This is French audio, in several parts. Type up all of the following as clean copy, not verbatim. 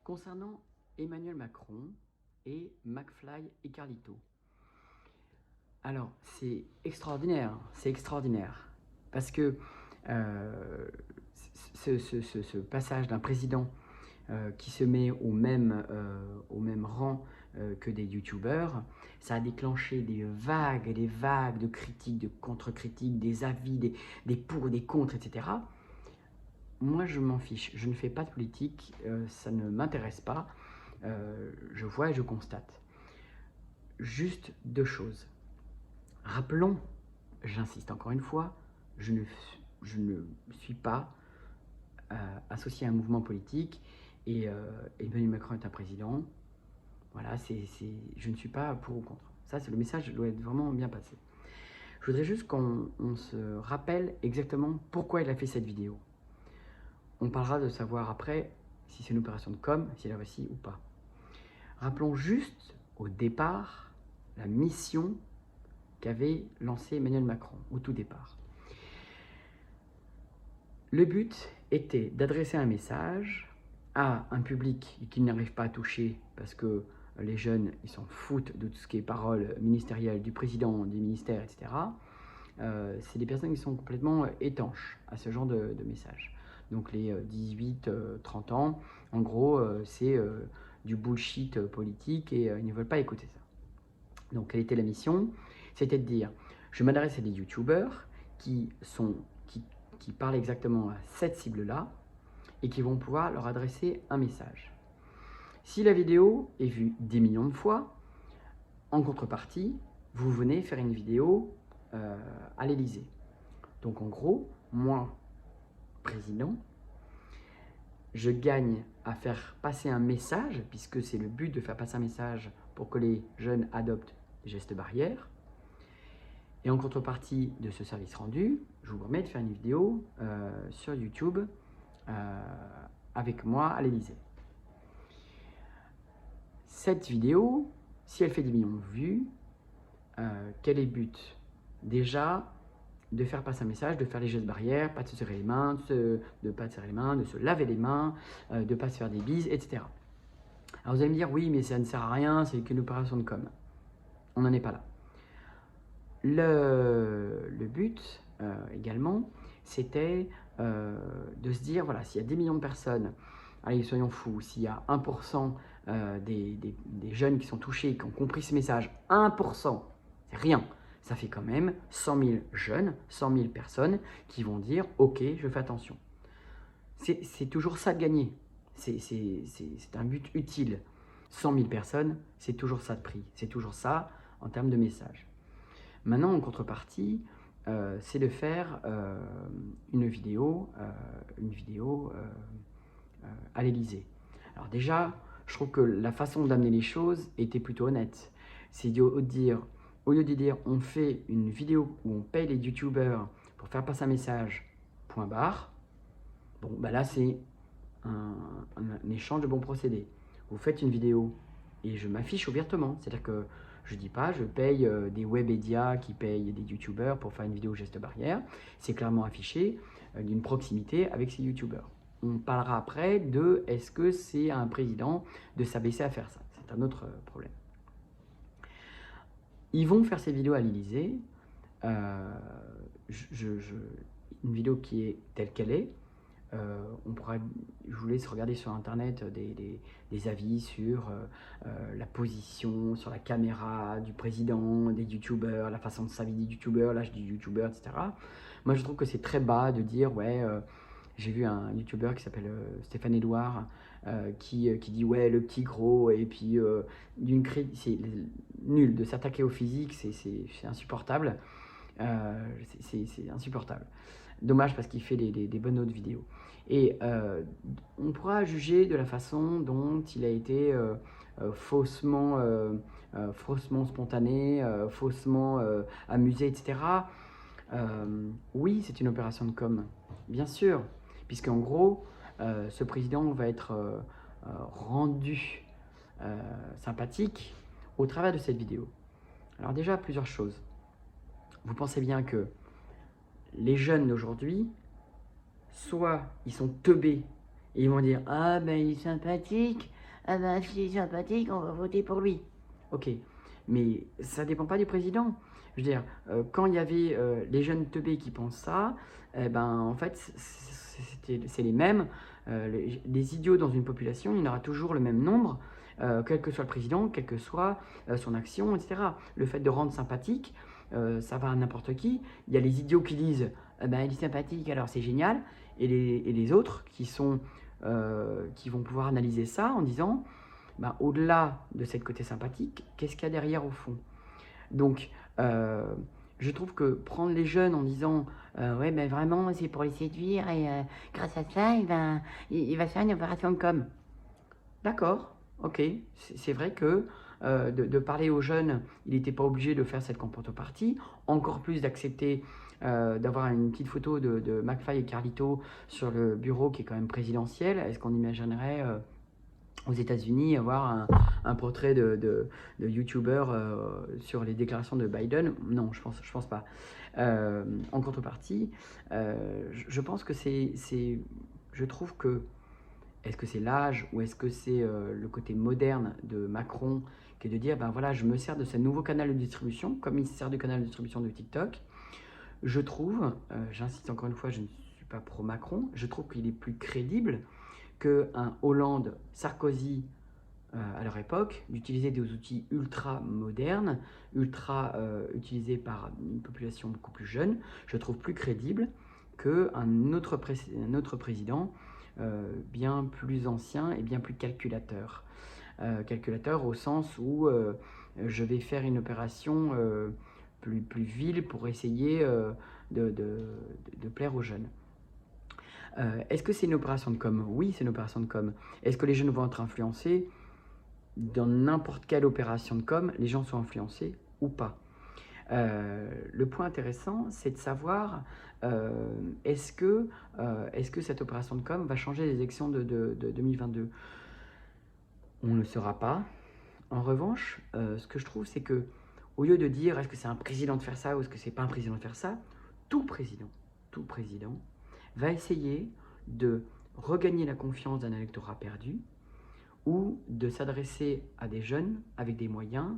Concernant Emmanuel Macron et McFly et Carlito. Alors, c'est extraordinaire, parce que ce passage d'un président qui se met au même rang que des youtubeurs, ça a déclenché des vagues et des vagues de critiques, de contre-critiques, des avis, des pour, des contre, etc. Moi, je m'en fiche, je ne fais pas de politique, ça ne m'intéresse pas, je vois et je constate. Juste deux choses. Rappelons, j'insiste encore une fois, je ne suis pas associé à un mouvement politique et Emmanuel Macron est un président. Voilà, je ne suis pas pour ou contre. Ça, c'est le message doit être vraiment bien passé. Je voudrais juste qu'on se rappelle exactement pourquoi il a fait cette vidéo. On parlera de savoir après si c'est une opération de com, s'il a réussi ou pas. Rappelons juste au départ la mission qu'avait lancée Emmanuel Macron au tout départ. Le but était d'adresser un message à un public qu'il n'arrive pas à toucher parce que les jeunes, ils s'en foutent de tout ce qui est parole ministérielle du président, des ministères, etc. C'est des personnes qui sont complètement étanches à ce genre de message. Donc les 18-30 ans, en gros, c'est du bullshit politique et ils ne veulent pas écouter ça. Donc quelle était la mission? C'était de dire, je m'adresse à des youtubeurs qui parlent exactement à cette cible-là et qui vont pouvoir leur adresser un message. Si la vidéo est vue 10 millions de fois, en contrepartie, vous venez faire une vidéo à l'Élysée. Donc en gros, moi, président, je gagne à faire passer un message, puisque c'est le but de faire passer un message pour que les jeunes adoptent des gestes barrières. Et en contrepartie de ce service rendu, je vous permets de faire une vidéo sur YouTube avec moi à l'Élysée. Cette vidéo, si elle fait 10 millions de vues, quel est le but? Déjà, de faire passer un message, de faire les gestes barrières, pas de se serrer les mains, de pas se serrer les mains, de se laver les mains, de ne pas se faire des bises, etc. Alors vous allez me dire, oui, mais ça ne sert à rien, c'est qu'une opération de com. On n'en est pas là. Le but, également, c'était de se dire, voilà, s'il y a 10 millions de personnes, allez, soyons fous, s'il y a 1% des jeunes qui sont touchés, qui ont compris ce message, 1%, c'est rien. Ça fait quand même 100 000 jeunes, 100 000 personnes qui vont dire « Ok, je fais attention ». C'est toujours ça de gagner. C'est un but utile. 100 000 personnes, c'est toujours ça de prix. C'est toujours ça en termes de message. Maintenant, en contrepartie, c'est de faire une vidéo à l'Élysée. Alors déjà, je trouve que la façon d'amener les choses était plutôt honnête. C'est au lieu de dire on fait une vidéo où on paye les youtubeurs pour faire passer un message, point barre, bon, bah là c'est un échange de bons procédés. Vous faites une vidéo et je m'affiche ouvertement, c'est-à-dire que je dis pas je paye des webmédias qui payent des youtubeurs pour faire une vidéo geste barrière, c'est clairement affiché d'une proximité avec ces youtubeurs. On parlera après de est-ce que c'est à un président de s'abaisser à faire ça, c'est un autre problème. Ils vont faire ces vidéos à l'Élysée, une vidéo qui est telle qu'elle est. Je vous laisse regarder sur internet des avis sur la position, sur la caméra du président, des youtubeurs, la façon de s'habiller des youtubeurs, l'âge du youtubeur, etc. Moi je trouve que c'est très bas de dire ouais, j'ai vu un youtubeur qui s'appelle Stéphane Edouard qui dit ouais le petit gros et puis c'est nul de s'attaquer au physique, c'est insupportable. C'est insupportable. Dommage parce qu'il fait des bonnes autres vidéos. Et on pourra juger de la façon dont il a été faussement spontané, faussement amusé, etc. Oui, c'est une opération de com, bien sûr, puisqu'en gros, ce président va être rendu sympathique au travers de cette vidéo. Alors déjà, plusieurs choses. Vous pensez bien que les jeunes d'aujourd'hui, soit ils sont teubés Et ils vont dire, ah ben il est sympathique, ah ben s'il est sympathique, on va voter pour lui. Ok, mais ça ne dépend pas du président. Je veux dire, quand il y avait les jeunes teubés qui pensent ça, eh ben, en fait, c'est les mêmes. Les idiots dans une population, il y en aura toujours le même nombre, quel que soit le président, quelle que soit son action, etc. Le fait de rendre sympathique, ça va à n'importe qui. Il y a les idiots qui disent, eh ben, il est sympathique, alors c'est génial. Et les autres qui vont pouvoir analyser ça en disant, ben, au-delà de cette côté sympathique, qu'est-ce qu'il y a derrière au fond? Donc, je trouve que prendre les jeunes en disant ouais, ben vraiment, c'est pour les séduire et grâce à ça, il va faire une opération de com. D'accord, ok, c'est vrai que de parler aux jeunes, il n'était pas obligé de faire cette contrepartie, encore plus d'accepter d'avoir une petite photo de McFly et Carlito sur le bureau qui est quand même présidentiel. Est-ce qu'on imaginerait aux États-Unis avoir un portrait de YouTuber sur les déclarations de Biden? Non, je pense pas. En contrepartie, je pense que je trouve que, est-ce que c'est l'âge ou est-ce que c'est le côté moderne de Macron qui est de dire, ben voilà, je me sers de ce nouveau canal de distribution, comme il se sert du canal de distribution de TikTok. Je trouve, j'insiste encore une fois, je ne suis pas pro-Macron, je trouve qu'il est plus crédible qu'un Hollande, Sarkozy, à leur époque, d'utiliser des outils ultra modernes, ultra utilisés par une population beaucoup plus jeune. Je trouve plus crédible qu'un autre président bien plus ancien et bien plus calculateur. Calculateur au sens où je vais faire une opération plus vile pour essayer de plaire aux jeunes. Est-ce que c'est une opération de com? Oui, c'est une opération de com. Est-ce que les jeunes vont être influencés? Dans n'importe quelle opération de com, les gens sont influencés ou pas. Le point intéressant, c'est de savoir est-ce que cette opération de com va changer les élections de 2022? On ne le saura pas. En revanche, ce que je trouve, c'est que au lieu de dire est-ce que c'est un président de faire ça ou est-ce que c'est pas un président de faire ça, tout président va essayer de regagner la confiance d'un électorat perdu ou de s'adresser à des jeunes avec des moyens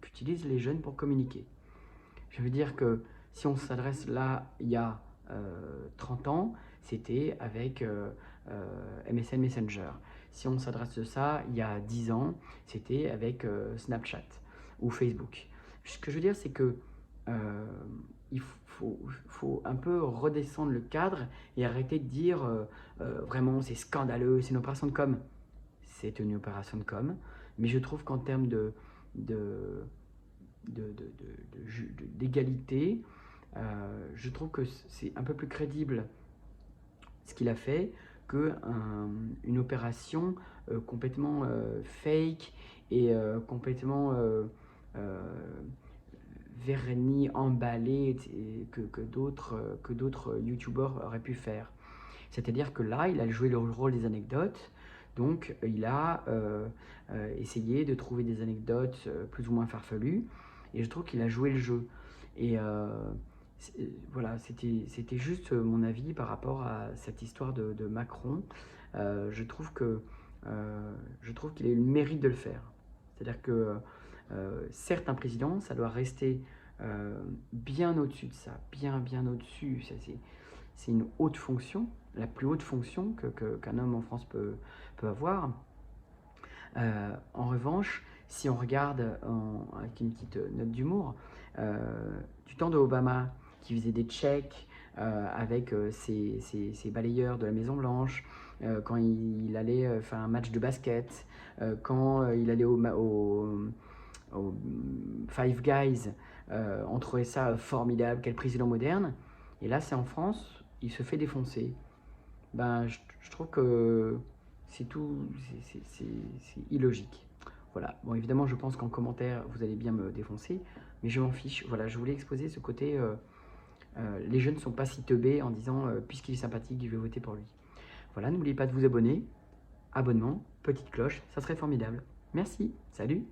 qu'utilisent les jeunes pour communiquer. Je veux dire que si on s'adresse là, il y a 30 ans, c'était avec MSN Messenger. Si on s'adresse de ça, il y a 10 ans, c'était avec Snapchat ou Facebook. Ce que je veux dire, c'est que il faut un peu redescendre le cadre et arrêter de dire vraiment c'est scandaleux, c'est une opération de com. C'est une opération de com, mais je trouve qu'en termes d'égalité, je trouve que c'est un peu plus crédible ce qu'il a fait qu'une opération complètement fake et complètement vernis, emballé que d'autres youtubeurs auraient pu faire. C'est-à-dire que là, il a joué le rôle des anecdotes, donc il a essayé de trouver des anecdotes plus ou moins farfelues, et je trouve qu'il a joué le jeu. Et voilà, c'était juste mon avis par rapport à cette histoire de Macron. Je trouve qu'il a eu le mérite de le faire. C'est-à-dire que certes, un président, ça doit rester bien au-dessus de ça, bien au-dessus. C'est une haute fonction, la plus haute fonction qu'un homme en France peut avoir. En revanche, si on regarde avec une petite note d'humour, du temps de Obama, qui faisait des checks avec ses balayeurs de la Maison Blanche, quand il allait faire un match de basket, quand il allait au Five Guys, on trouvait ça formidable, quel président moderne. Et là, c'est en France, il se fait défoncer. Ben, je trouve que c'est illogique. Voilà. Bon, évidemment, je pense qu'en commentaire, vous allez bien me défoncer, mais je m'en fiche. Voilà, je voulais exposer ce côté. Les jeunes ne sont pas si teubés en disant puisqu'il est sympathique, je vais voter pour lui. Voilà, n'oubliez pas de vous abonner. Abonnement, petite cloche, ça serait formidable. Merci, salut!